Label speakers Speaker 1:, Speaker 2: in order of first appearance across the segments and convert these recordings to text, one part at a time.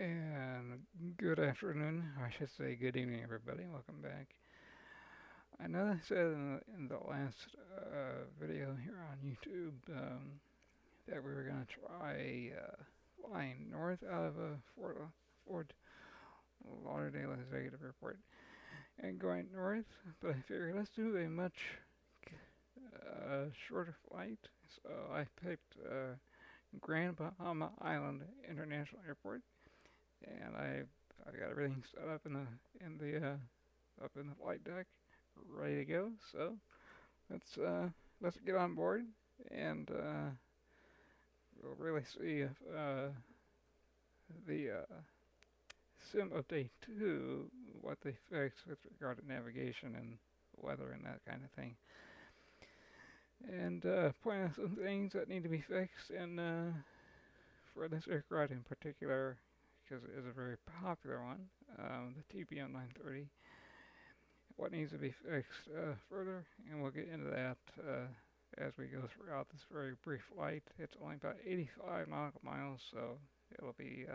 Speaker 1: And good afternoon, I should say good evening, everybody. Welcome back. I know I said in the last video here on YouTube that we were going to try flying north out of Fort Lauderdale Executive Airport and going north, but I figured let's do a much shorter flight. So I picked Grand Bahama Island International Airport, and I got everything set up up in the flight deck, ready to go. So let's get on board, and we'll really see if the sim update 2, what they fix with regard to navigation and weather and that kind of thing, and point out some things that need to be fixed, and for this aircraft in particular, because it is a very popular one, the TBM 930. What needs to be fixed further, and we'll get into that as we go throughout this very brief flight. It's only about 85 nautical miles, so it'll be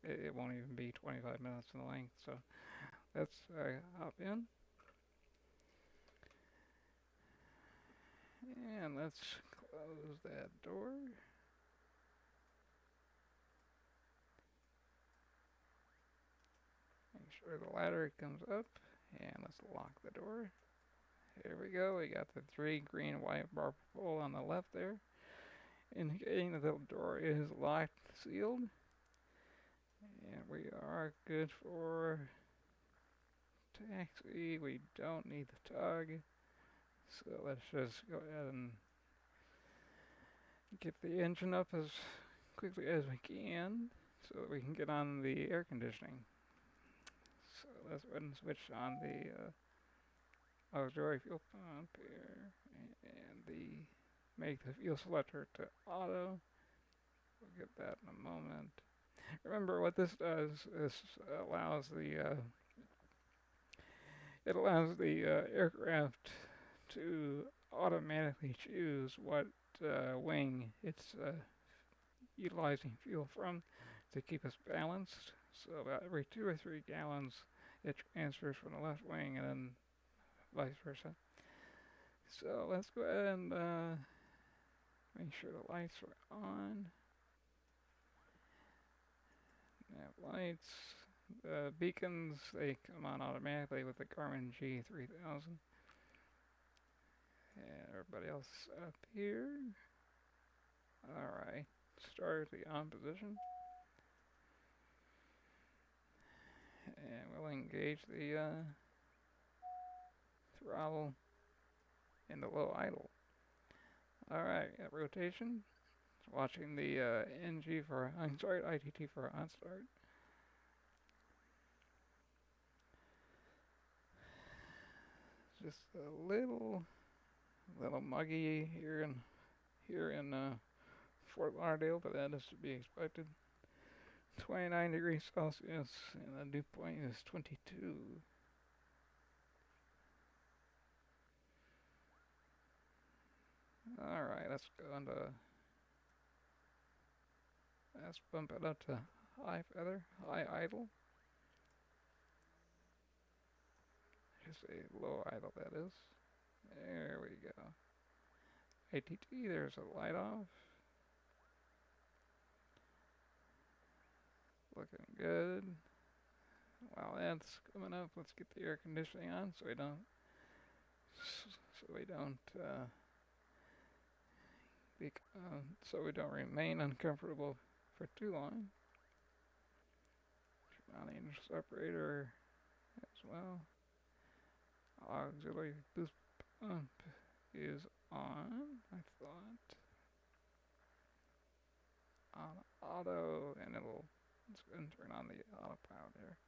Speaker 1: it won't even be 25 minutes in length. So let's hop in, and let's close that door. Make sure the ladder comes up, and let's lock the door. Here we go. We got the 3 green white bar pole on the left there, indicating that the door is locked, sealed, and we are good for taxi. We don't need the tug, so let's just go ahead and get the engine up as quickly as we can so that we can get on the air conditioning. So let's go ahead and switch on the auxiliary fuel pump here, and make the fuel selector to auto. We'll get that in a moment. Remember what this does is allows the aircraft to automatically choose what wing it's utilizing fuel from to keep us balanced. So about every 2 or 3 gallons, it transfers from the left wing, and then vice versa. So let's go ahead and make sure the lights are on. Nav lights, the beacons, they come on automatically with the Garmin G3000. And everybody else up here. Alright, start the on position. And we'll engage the throttle in the low idle. Alright, at rotation, watching the ITT for on start. Just a little muggy here in Fort Lauderdale, but that is to be expected. 29 degrees Celsius, and the dew point is 22. Alright, let's bump it up to high idle. Just a low idle, that is. There we go. ATT, there's a light off. Looking good. While that's coming up, let's get the air conditioning on so we don't remain uncomfortable for too long. Turn on the initial separator as well. Auxiliary boost pump is on, I thought. On auto, and let's go ahead and turn on the autopilot there.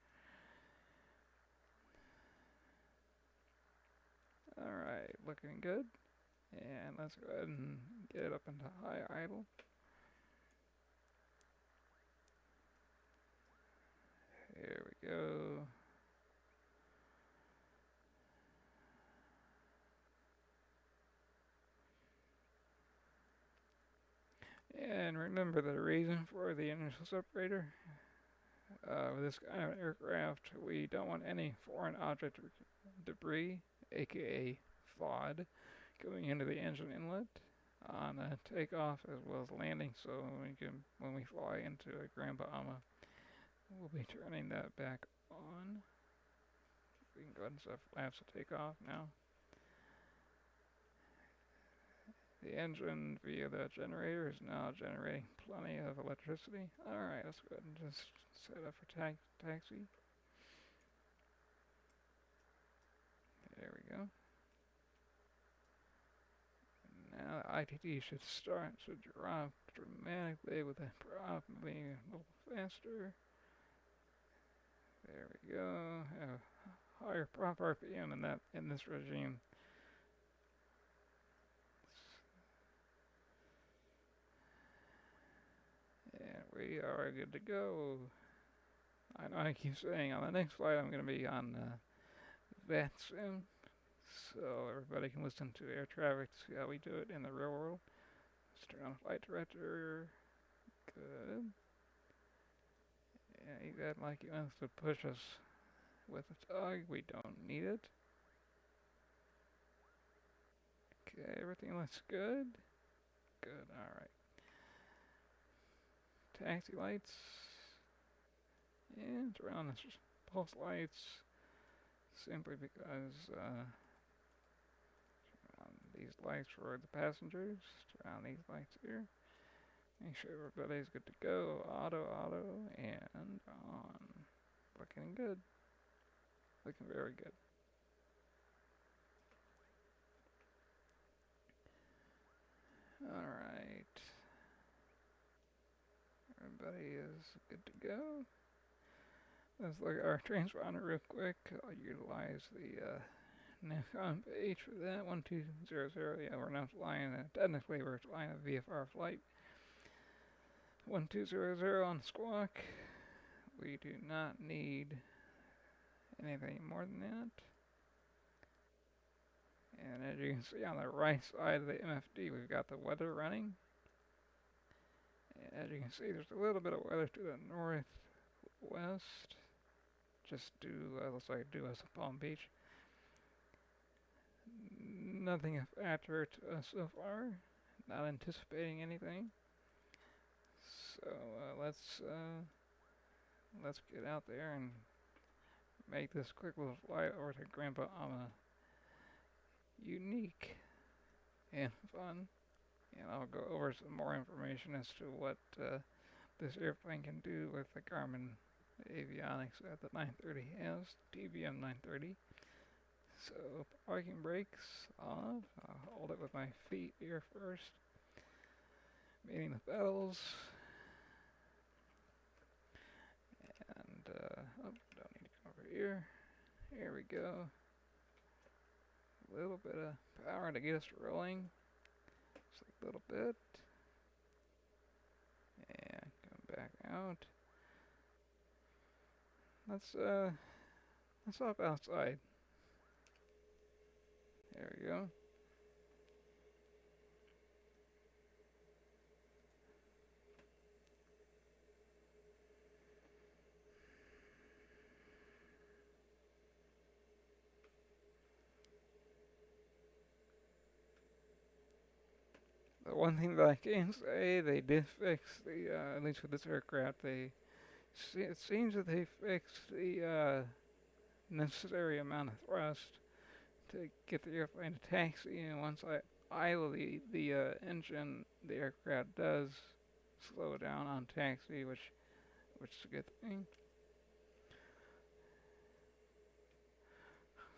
Speaker 1: Alright, looking good. And let's go ahead and get it up into high idle. Here we go. And remember the reason for the initial separator With this kind of aircraft, we don't want any foreign object debris, aka FOD, going into the engine inlet on takeoff as well as landing. So when we fly into a Grand Bahama, we'll be turning that back on. We can go ahead and set flaps to take off now. The engine via the generator is now generating plenty of electricity. Alright, let's go ahead and just set up for taxi. There we go. Now the ITT should drop dramatically with the prop moving a little faster. There we go. Have higher prop RPM in this regime. And we are good to go. I know I keep saying on the next flight I'm going to be on that soon, so everybody can listen to air traffic to see how we do it in the real world. Let's turn on flight director. Good. Yeah, he got like he wants to push us with a tug. We don't need it. Okay, everything looks good. Good, alright. Taxi lights. And turn on the pulse lights. Simply because these lights for the passengers. Turn on these lights here. Make sure everybody's good to go. Auto, and on. Looking good. Looking very good. Alright. Everybody is good to go. Let's look at our transponder real quick. I'll utilize the NAVCOM page for that. 1200. Yeah, we're not flying technically we're flying a VFR flight. 1200 on squawk. We do not need anything more than that. And as you can see on the right side of the MFD, we've got the weather running. And as you can see, there's a little bit of weather to the northwest. Just looks like due us Palm Beach. Nothing of factor to us so far. Not anticipating anything. So let's get out there and make this quick little flight over to Grand Bahama unique and fun. And I'll go over some more information as to what this airplane can do with the Garmin avionics that the 930 has, TBM 930. So parking brakes off. I'll hold it with my feet here first. Meeting the pedals. And don't need to come over here. Here we go. A little bit of power to get us rolling. Just a little bit. And come back out. Let's hop outside. There we go. The one thing that I can say, they did fix the, at least with this aircraft, it seems that they fixed the necessary amount of thrust to get the airplane to taxi, and once I idle the engine, the aircraft does slow down on taxi, which is a good thing.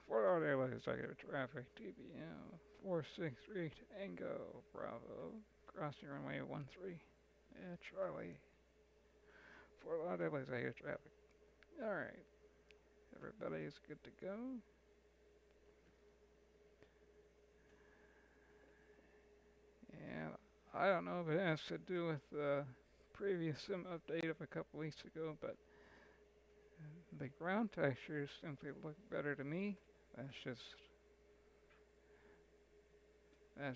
Speaker 1: Fort Lauderdale Executive Traffic, TBM 463 Tango Bravo, crossing runway 13 at Charlie. Fort Lauderdale Executive Traffic. Alright, everybody is good to go. And I don't know if it has to do with the previous sim update of a couple weeks ago, but the ground textures simply look better to me. That's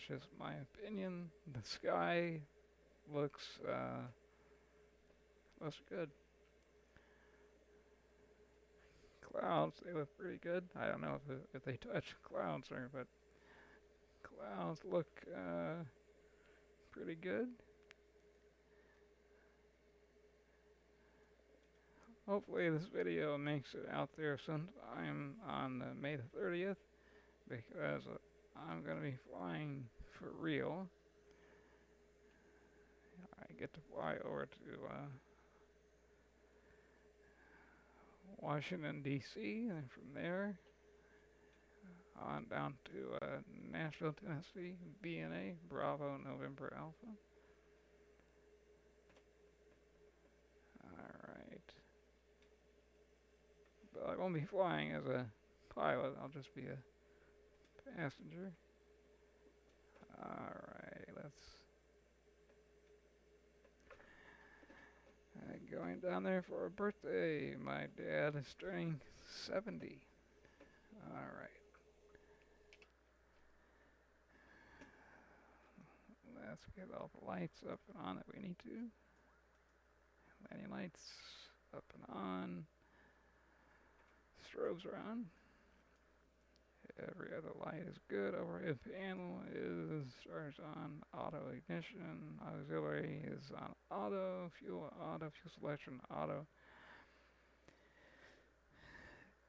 Speaker 1: just my opinion. The sky looks good. clouds, they look pretty good. I don't know if they touch clouds there, but clouds look pretty good. Hopefully this video makes it out there sometime on May the 30th, because I'm going to be flying for real. I get to fly over to Washington, D.C., and from there on down to Nashville, Tennessee, BNA, Bravo, November Alpha. Alright. But I won't be flying as a pilot, I'll just be a passenger. Alright, let's... going down there for a birthday. My dad is turning 70. Alright. Let's get all the lights up and on that we need to. Landing lights up and on. Strobes are on. Every other light is good. Overhead panel starts on auto ignition. Auxiliary is on auto. Fuel selection auto.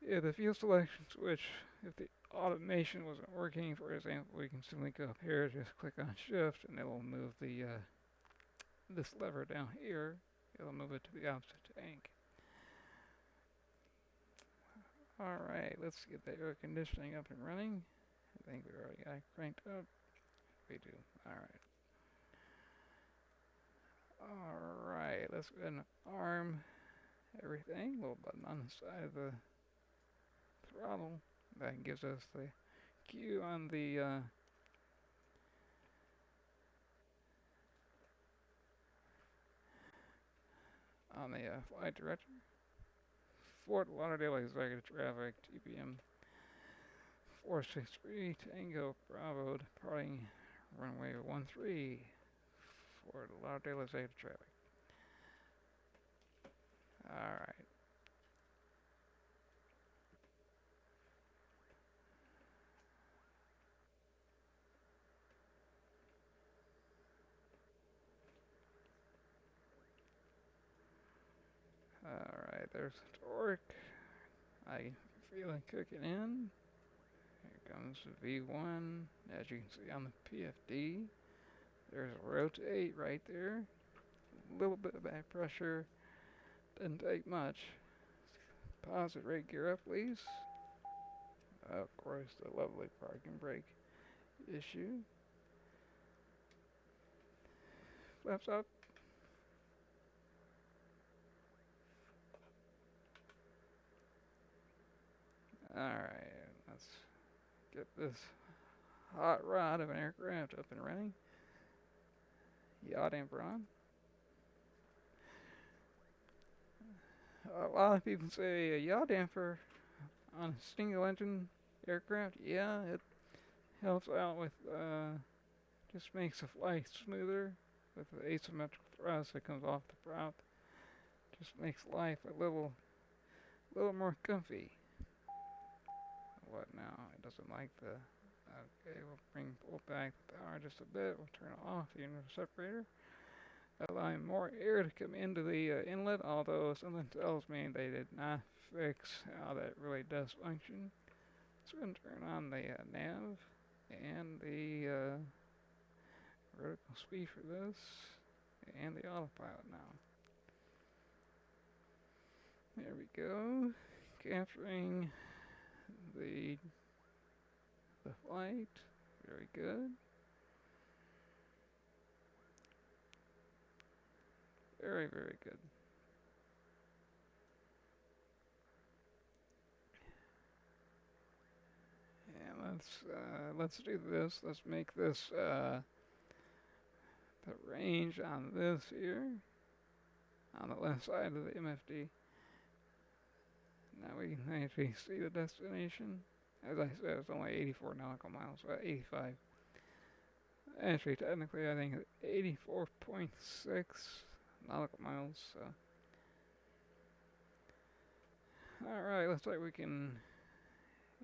Speaker 1: If the fuel selection switch, if the automation wasn't working, for example, we can simply go up here, just click on shift, and it will move the this lever down here. It'll move it to the opposite tank. Alright, let's get the air conditioning up and running. I think we already got it cranked up. We do. Alright, let's go ahead and arm everything. Little button on the side of the throttle. That gives us the cue on the flight director. Fort Lauderdale Executive Traffic, TBM 463, Tango Bravo, departing runway 13, Fort Lauderdale Executive Traffic. Alright. Alright, there's the torque. I feel it cooking in. Here comes the V1. As you can see on the PFD, there's a rotate right there. A little bit of back pressure. Doesn't take much. Pause it, right gear up, please. Of course, the lovely parking brake issue. Flaps up. Alright, let's get this hot rod of an aircraft up and running. Yaw damper on. A lot of people say a yaw damper on a single engine aircraft. Yeah, it helps out with, just makes the flight smoother with the asymmetrical thrust that comes off the prop. Just makes life a little more comfy. What now? It doesn't like the... Okay, we'll pull back the power just a bit. We'll turn off the inner separator, allowing more air to come into the inlet, although something tells me they did not fix how that really does function. So we're going to turn on the nav and the vertical speed for this, and the autopilot now. There we go. Capturing the flight. Very good. Very, very good. And let's do this. Let's make this the range on this here, on the left side of the MFD. Now we can actually see the destination. As I said, it's only 84 nautical miles, 85. Actually, technically, I think it's 84.6 nautical miles. So. Alright, looks like we can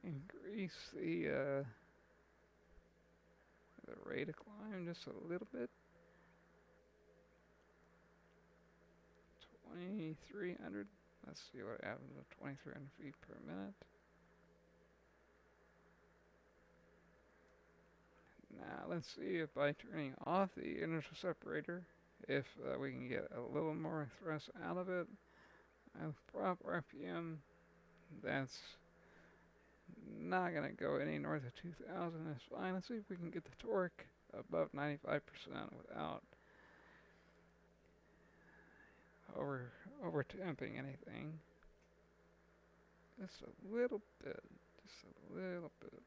Speaker 1: increase the rate of climb just a little bit. 2,300. Let's see what happens at 2,300 feet per minute. Now let's see if by turning off the inertial separator, if we can get a little more thrust out of it. Prop RPM, that's not going to go any north of 2,000. That's fine. Let's see if we can get the torque above 95% without over temping anything. Just a little bit. Just a little bit.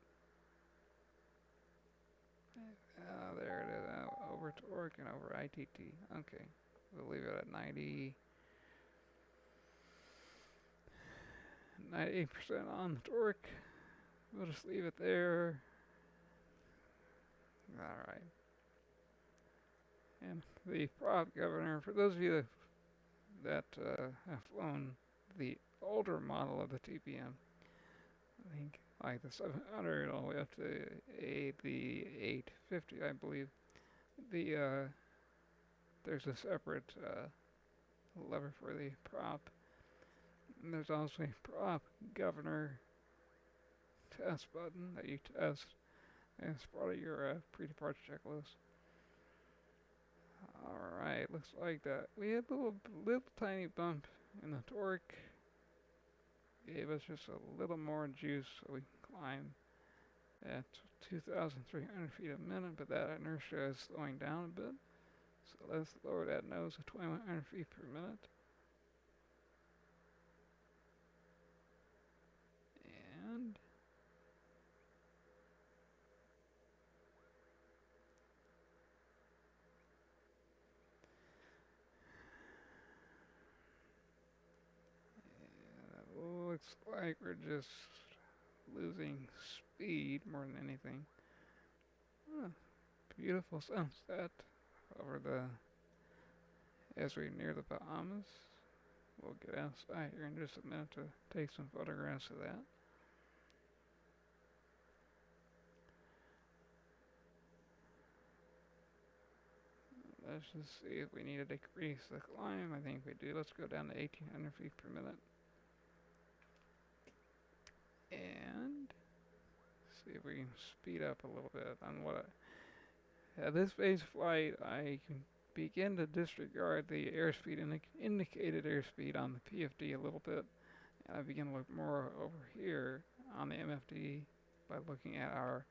Speaker 1: There it is. Over torque and over ITT. Okay. We'll leave it at 98% on the torque. We'll just leave it there. Alright. And the prop governor, for those of you that have flown the older model of the TBM, I think like the 700 all the way up to the 850, I believe, there's a separate lever for the prop. And there's also a prop governor test button that you test as part of your pre-departure checklist. Alright, looks like that. We had a little tiny bump in the torque. Gave us just a little more juice so we can climb at 2,300 feet a minute, but that inertia is slowing down a bit. So let's lower that nose to 2,100 feet per minute. And looks like we're just losing speed more than anything. Beautiful sunset over as we near the Bahamas. We'll get outside here in just a minute to take some photographs of that. Let's just see if we need to decrease the climb. I think we do. Let's go down to 1,800 feet per minute. And see if we can speed up a little bit on what at this phase of flight, I can begin to disregard the airspeed indicated airspeed on the PFD a little bit. And I begin to look more over here on the MFD by looking at our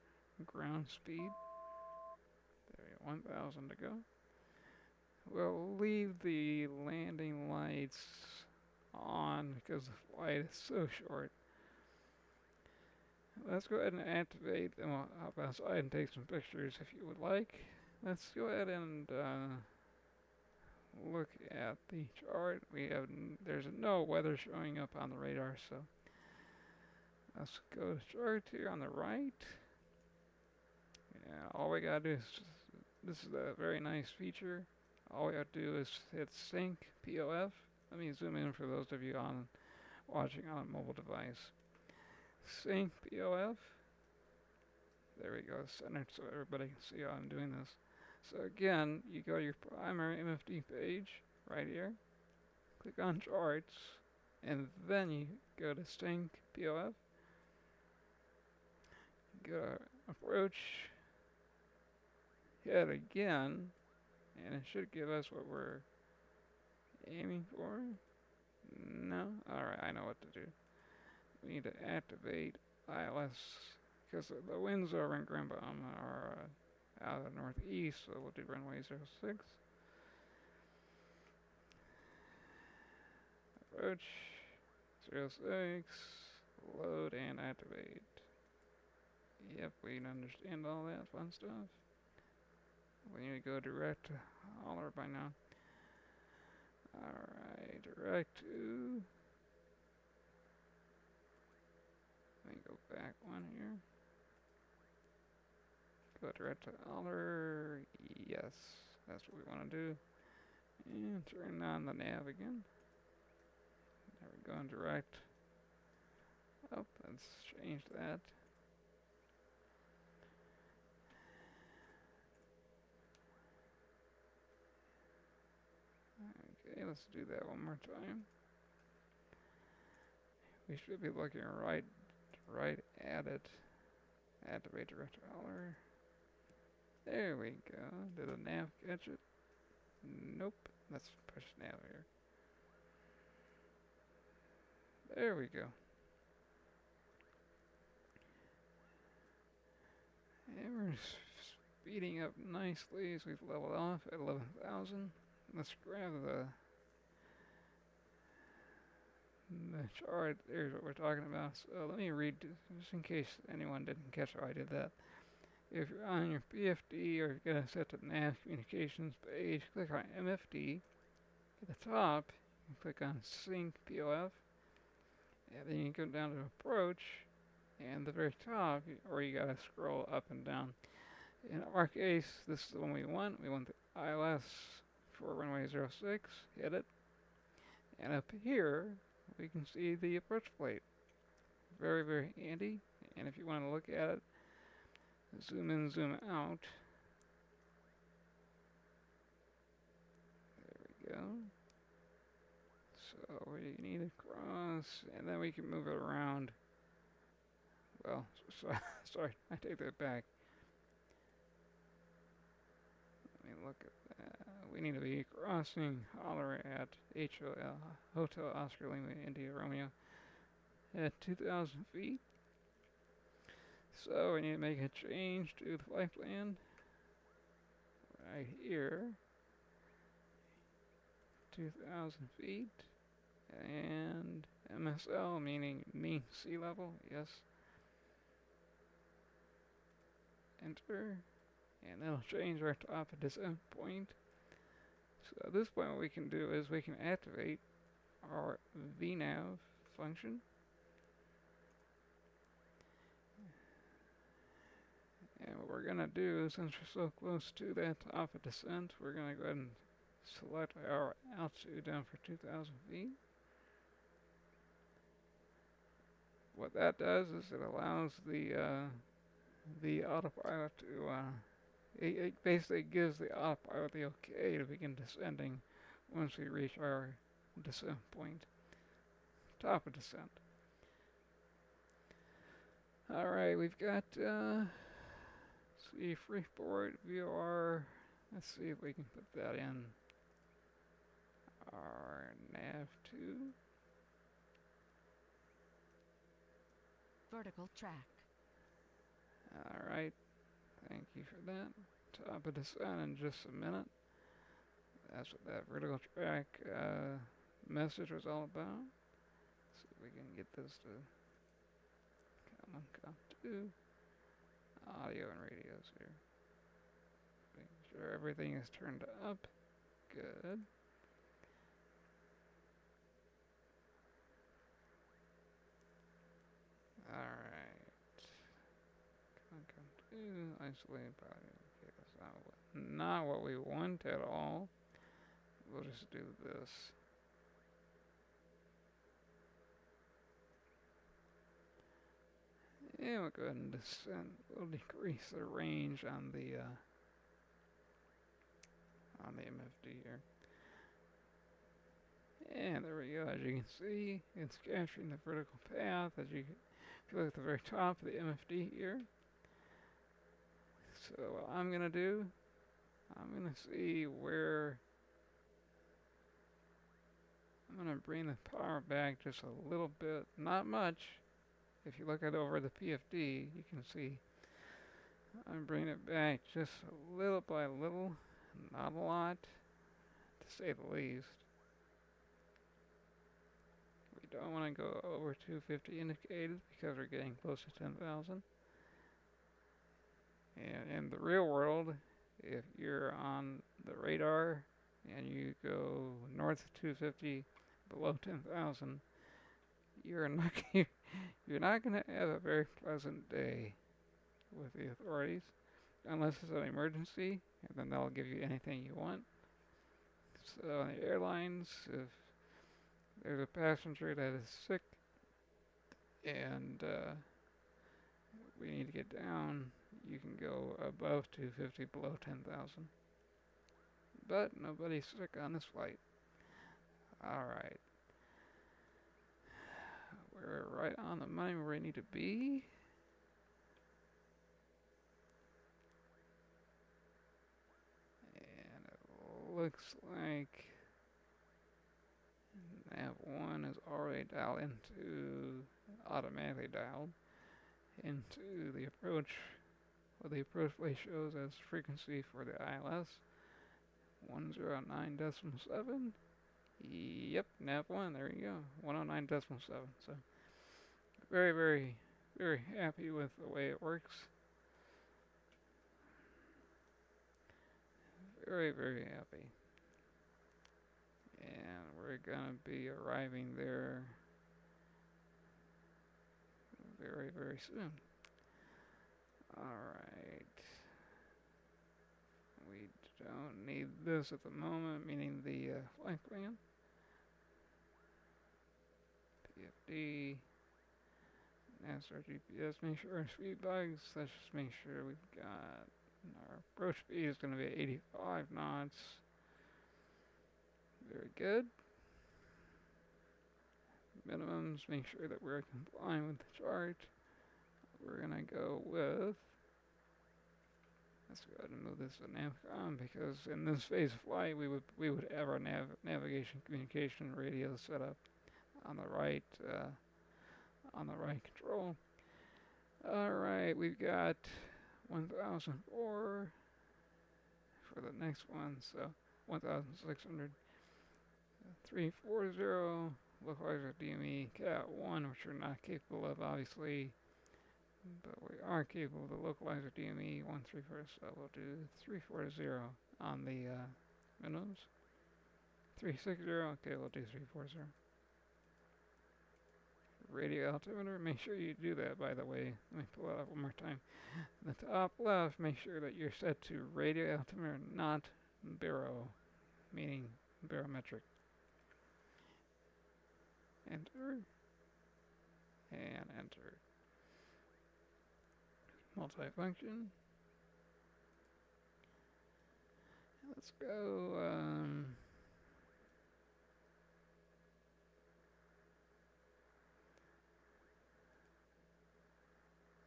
Speaker 1: ground speed. There we go, 1,000 to go. We'll leave the landing lights on because the flight is so short. Let's go ahead and activate them. I'll hop outside and take some pictures if you would like. Let's go ahead and look at the chart. There's no weather showing up on the radar, so let's go to chart here on the right. Yeah, all we gotta do is this is a very nice feature. All we have to do is hit sync POF. Let me zoom in for those of you watching on a mobile device. Sync POF. There we go, centered so everybody can see how I'm doing this. So again, you go to your primary MFD page right here, click on charts, and then you go to sync POF. Go to approach, hit again, and it should give us what we're aiming for. No? Alright, I know what to do. We need to activate ILS because the winds over in Grand Bahama are out of the northeast, so we'll do runway 06. Approach 06, load and activate. Yep, we can understand all that fun stuff. We need to go direct to holler by now. Alright, direct to. Let me go back one here. Go direct to holler. Yes, that's what we want to do. And turn on the nav again. There we go, and direct up. Let's change that. Okay, let's do that one more time. We should be looking right at it. Activate director holler. There we go. Did the nav catch it? Nope. Let's push nav here. There we go. And we're speeding up nicely as we've leveled off at 11,000. Let's grab the chart. There's what we're talking about. So let me read just in case anyone didn't catch how I did that. If you're on your PFD or you're going to set the nav communications page, click on MFD. At the top, you click on Sync POF. And then you go down to Approach. And the very top, or you gotta scroll up and down. In our case, this is the one we want. We want the ILS for runway 06. Hit it. And up here, we can see the approach plate. Very, very handy. And if you want to look at it, zoom in, zoom out. There we go. So we need to cross, and then we can move it around. Well, sorry, I take that back. Let me look at that. We need to be crossing holler at HOL, Hotel Oscar Lima India Romeo, at 2,000 feet. So we need to make a change to the flight plan right here, 2,000 feet, and MSL meaning mean sea level, yes. Enter, and it'll change our top of descent point. So at this point what we can do is we can activate our VNAV function. And what we're going to do, since we're so close to that top of descent, we're going to go ahead and select our altitude down for 2,000 feet. What that does is it allows the autopilot to, it basically gives the autopilot the okay to begin descending once we reach our descent point, top of descent. Alright, we've got, see, Freeport, VOR, let's see if we can put that in our nav2.
Speaker 2: Vertical track.
Speaker 1: Alright, thank you for that. Top of descent in just a minute. That's what that vertical track message was all about. See if we can get this to come to audio and radios here. Making sure everything is turned up. Good. Alright. Come to isolated body. Okay, that's not what we want at all. We'll just do this. And we'll go ahead and descend. We'll decrease the range on the MFD here. And there we go. As you can see, it's capturing the vertical path. As you if you look at the very top of the MFD here. So what I'm gonna do, I'm gonna see where I'm gonna bring the power back just a little bit, not much. If you look at over the PFD, you can see I'm bringing it back just a little by little, not a lot, to say the least. We don't want to go over 250 indicated because we're getting close to 10,000. And in the real world, if you're on the radar and you go north of 250, below 10,000, you're not going to have a very pleasant day with the authorities, unless it's an emergency, and then they'll give you anything you want. So on the airlines, if there's a passenger that is sick and we need to get down. You can go above 250, below 10,000. But nobody's sick on this flight. Alright. We're right on the money where we need to be. And it looks like nav 1 is already dialed into, automatically dialed into the approach. What the approach plate shows as frequency for the ILS 109.7. Yep, nav 1, there you go, 109.7. So very, very, very happy with the way it works. Very, very happy. And we're gonna be arriving there very, very soon. Alright. We don't need this at the moment, meaning the flight plan. PFD. NASA GPS, make sure our speed bugs. Let's just make sure we've got our approach speed is going to be 85 knots. Very good. Minimums, make sure that we're complying with the chart. We're going to go with, let's go ahead and move this to Navcom, because in this phase of flight we would have our navigation communication radio set up on the right control. Alright, we've got 1004 for the next one, so 1600. 340, localizer DME Cat 1, which we're not capable of, obviously, but we are capable of the localizer DME 134, so we'll do 340 on the minimums. 360, okay, we'll do 340. Radio altimeter, make sure you do that, by the way. Let me pull it up one more time. The top left, make sure that you're set to radio altimeter, not baro, meaning barometric. Enter. And enter. Multifunction. Let's go,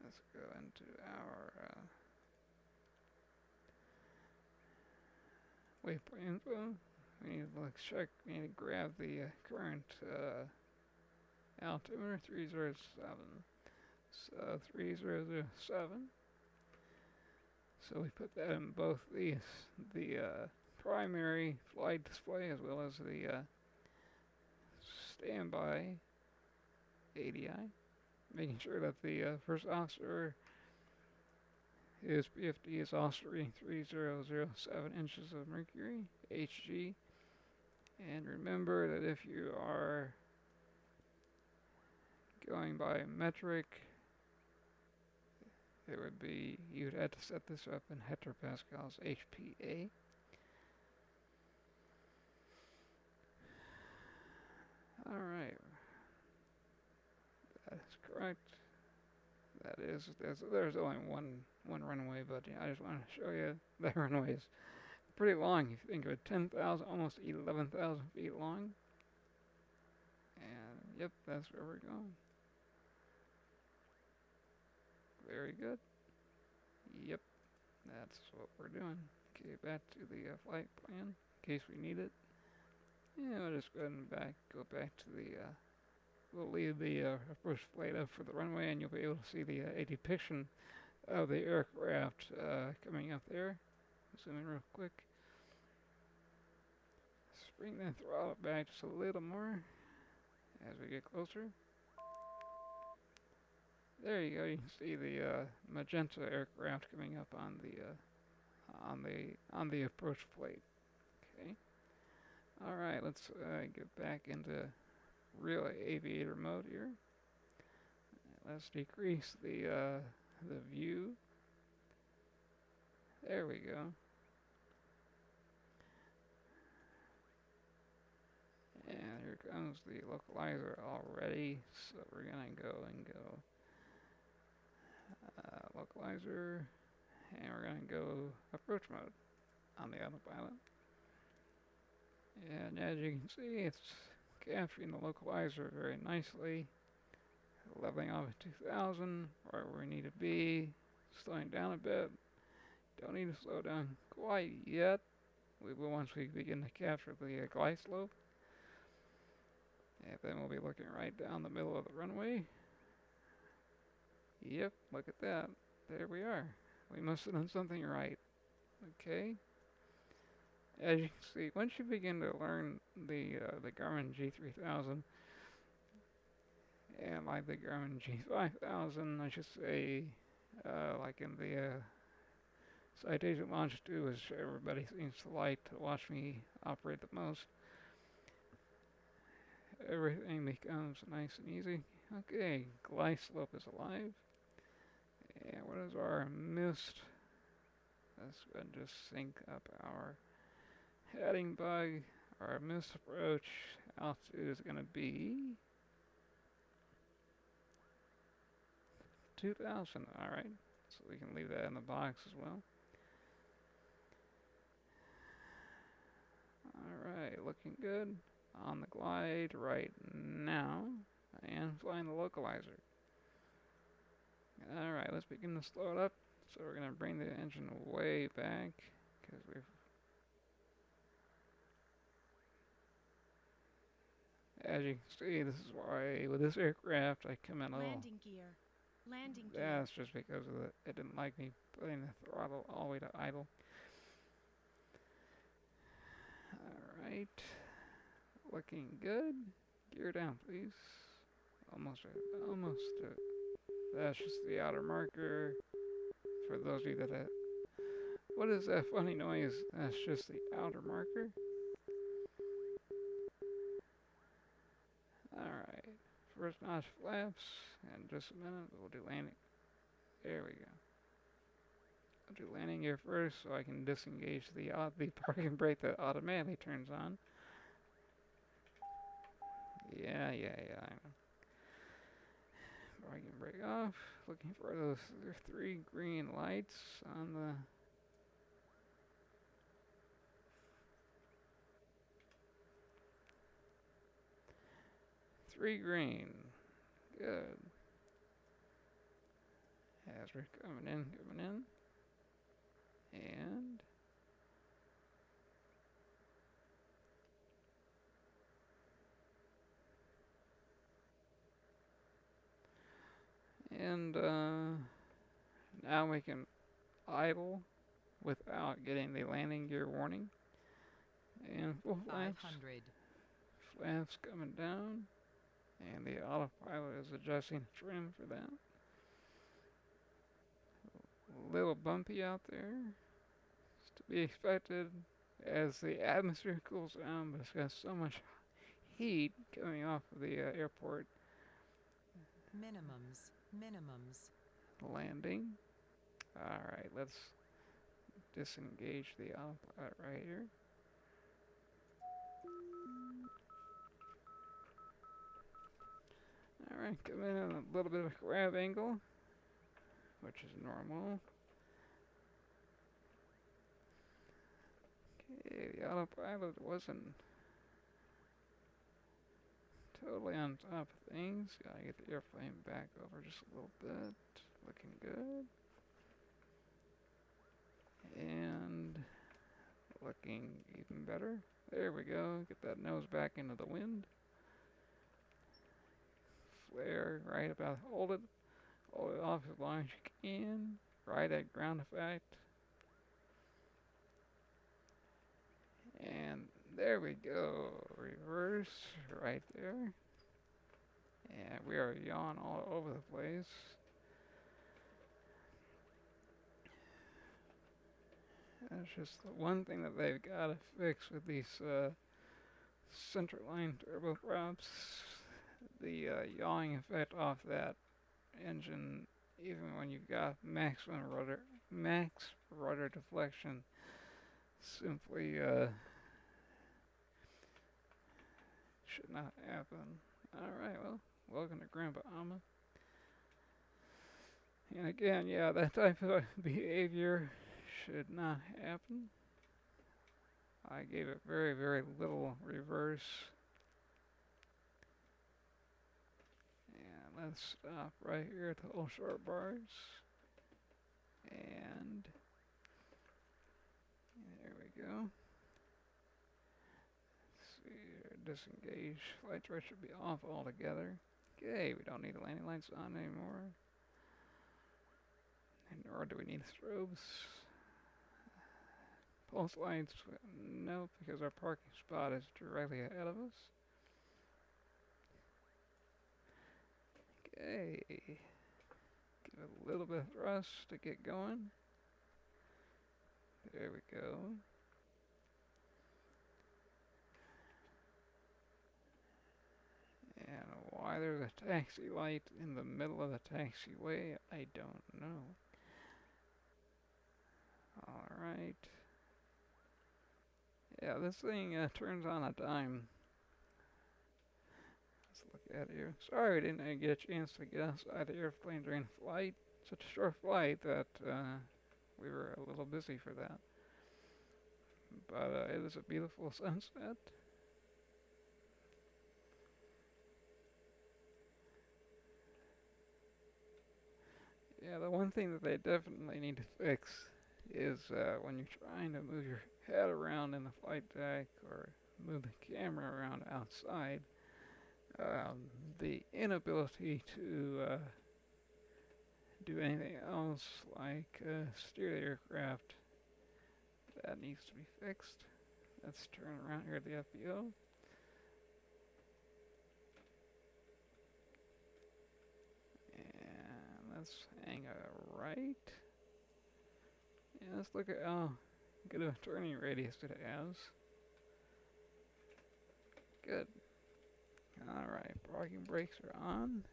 Speaker 1: let's go into our waypoint info. We need to check, we need to grab the current altimeter 307. So 3007. So we put that in both the primary flight display as well as the standby ADI, making sure that the first officer, his PFD is oscillating 3007 inches of mercury, HG. And remember that if you are going by metric, it would be, you'd have to set this up in hectopascals, HPA. Alright. That is correct. That is, there's only one runway, but yeah, I just want to show you that runway is pretty long. If you think of it, 10,000, almost 11,000 feet long. And yep, that's where we're going. Very good. Yep, that's what we're doing. Okay, back to the flight plan, in case we need it. Yeah, we'll just go ahead and go back to the, we'll leave the approach plate up for the runway, and you'll be able to see a depiction of the aircraft coming up there. Zoom in real quick. Bring that throttle back just a little more as we get closer. There you go. You can see the magenta aircraft coming up on the approach plate. Okay. All right. Let's get back into real aviator mode here. Let's decrease the view. There we go. And here comes the localizer already, so we're gonna go and go localizer, and we're gonna go approach mode on the autopilot. And as you can see, it's capturing the localizer very nicely, leveling off at 2000, right where we need to be, slowing down a bit. Don't need to slow down quite yet. We will once we begin to capture the glide slope. And then we'll be looking right down the middle of the runway. Yep, look at that. There we are. We must have done something right. Okay. As you can see, once you begin to learn the Garmin G3000 and like the Garmin G5000, I should say, like in the Citation Launch 2, which everybody seems to like to watch me operate the most, everything becomes nice and easy. Okay, glide slope is alive. And what is our missed? Let's go and just sync up our heading bug. Our missed approach altitude is going to be 2000. Alright, so we can leave that in the box as well. Alright, looking good. On the glide right now. And flying the localizer. Alright, let's begin to slow it up. So we're going to bring the engine way back. Because we've... As you can see, this is why with this aircraft I come in a little...
Speaker 2: Landing gear. Landing gear.
Speaker 1: That's just because of it didn't like me putting the throttle all the way to idle. Alright. Looking good. Gear down, please. Almost. That's just the outer marker. For those of you that have... What is that funny noise? That's just the outer marker. Alright. First notch flaps. And just a minute, we'll do landing. There we go. I'll do landing gear first so I can disengage the parking brake that automatically turns on. Yeah, I know. Parking brake off. Looking for those 3 green lights on the... Three green. Good. As we're coming in. And now we can idle without getting the landing gear warning. And full flaps. 500. Flaps coming down. And the autopilot is adjusting trim for that. A little bumpy out there. It's to be expected as the atmosphere cools down, but it's got so much heat coming off of the airport.
Speaker 2: Minimums.
Speaker 1: Landing. Alright, let's disengage the autopilot right here. Alright, come in at a little bit of a grab angle, which is normal. Okay, the autopilot wasn't totally on top of things. Gotta get the airplane back over just a little bit. Looking good. And looking even better. There we go. Get that nose back into the wind. Flare right about, hold it off as long as you can. Right at ground effect. And there we go. Reverse right there. And we are yawing all over the place. That's just the one thing that they've got to fix with these centerline turboprops. The yawing effect off that engine, even when you've got max rudder deflection, simply should not happen. Alright, well, welcome to Grand Bahama. And again, yeah, that type of behavior should not happen. I gave it very, very little reverse. And let's stop right here at the whole short bars. And there we go. Let's see, disengage. Flight threat should be off altogether. Okay, we don't need the landing lights on anymore. And nor do we need strobes. Pulse lights, nope, because our parking spot is directly ahead of us. Okay, give it a little bit of thrust to get going. There we go. And why there's a taxi light in the middle of the taxiway, I don't know. Alright. Yeah, this thing turns on a dime. Let's look at here. Sorry we didn't get a chance to get outside the airplane during flight. Such a short flight that we were a little busy for that. But it is a beautiful sunset. Yeah, the one thing that they definitely need to fix is when you're trying to move your head around in the flight deck or move the camera around outside, the inability to do anything else like steer the aircraft, that needs to be fixed. Let's turn around here at the FBO. And let's hang a right. Yeah, let's look at how good of a turning radius it has. Good. Alright, parking brakes are on.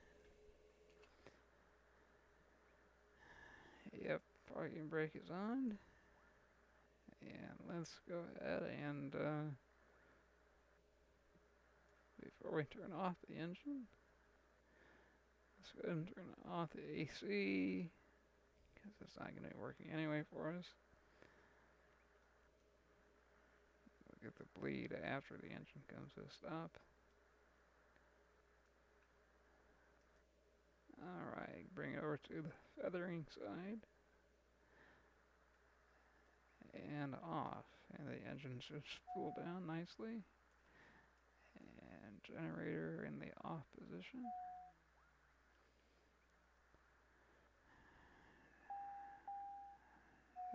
Speaker 1: Yep, parking brake is on. And let's go ahead and, before we turn off the engine, let's go ahead and turn off the AC, because it's not going to be working anyway for us. We'll get the bleed after the engine comes to a stop. Alright, bring it over to the feathering side. And off. And the engine should spool down nicely. And generator in the off position.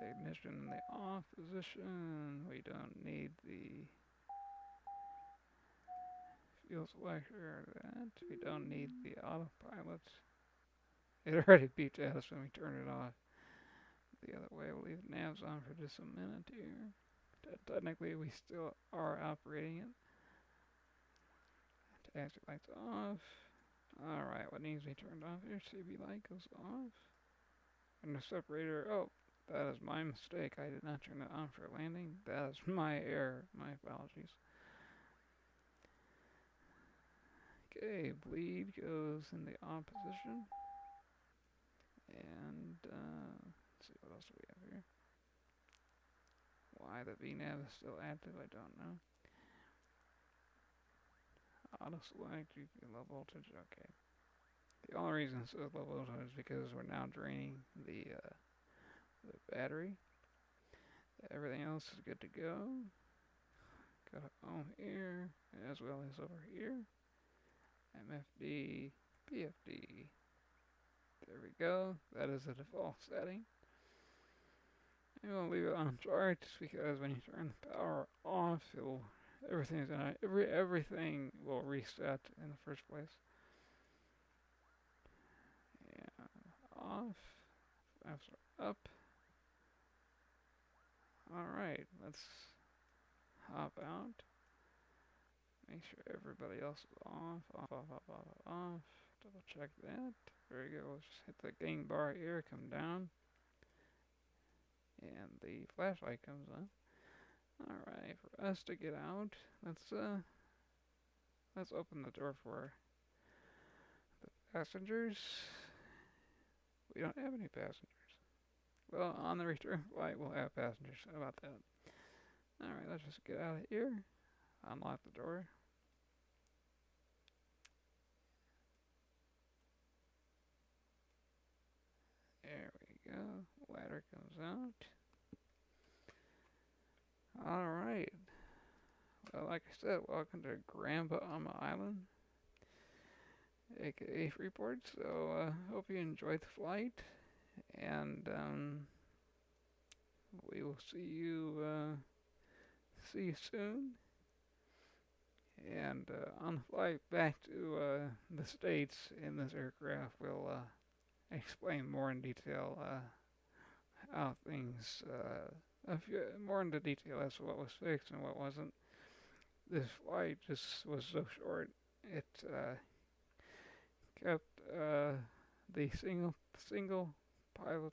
Speaker 1: Ignition in the off position. We don't need the fuel selector or that. We don't need the autopilot. It already beeped at us when we turned it off. The other way, we'll leave navs on for just a minute here. Technically, we still are operating it. Taxi lights off. Alright, what needs to be turned off here? CB light goes off. And the separator, oh, that is my mistake. I did not turn that on for landing. That is my error. My apologies. Okay, bleed goes in the on position. And, let's see, what else do we have here? Why the VNAV is still active, I don't know. Auto select, low voltage, okay. The only reason it says low voltage is because we're now draining the battery. Everything else is good to go. Got a home here, as well as over here. MFD, PFD. There we go. That is the default setting. And we'll leave it on charge because when you turn the power off, everything will reset in the first place. Yeah, off. Flaps are up. Alright, let's hop out. Make sure everybody else is off. Off. Double check that. There we go. Let's just hit the gain bar here, come down. And the flashlight comes on. Alright, for us to get out, let's let's open the door for the passengers. We don't have any passengers. Well, on the return flight, we'll have passengers. How about that? Alright, let's just get out of here. Unlock the door. There we go. Ladder comes out. Alright. Well, like I said, welcome to Grand Bahama Island, aka Freeport. So, hope you enjoyed the flight, and we will see you soon. And on the flight back to the States in this aircraft, we'll explain more in detail how things, more into detail as to what was fixed and what wasn't. This flight just was so short. It kept the single pilot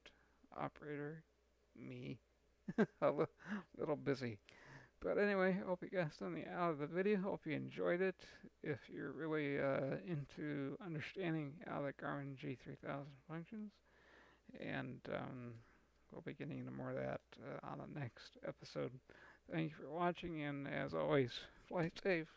Speaker 1: operator, me, a little busy. But anyway, hope you got something out of the video. Hope you enjoyed it. If you're really into understanding how the Garmin G3000 functions, and we'll be getting into more of that on the next episode. Thank you for watching, and as always, fly safe.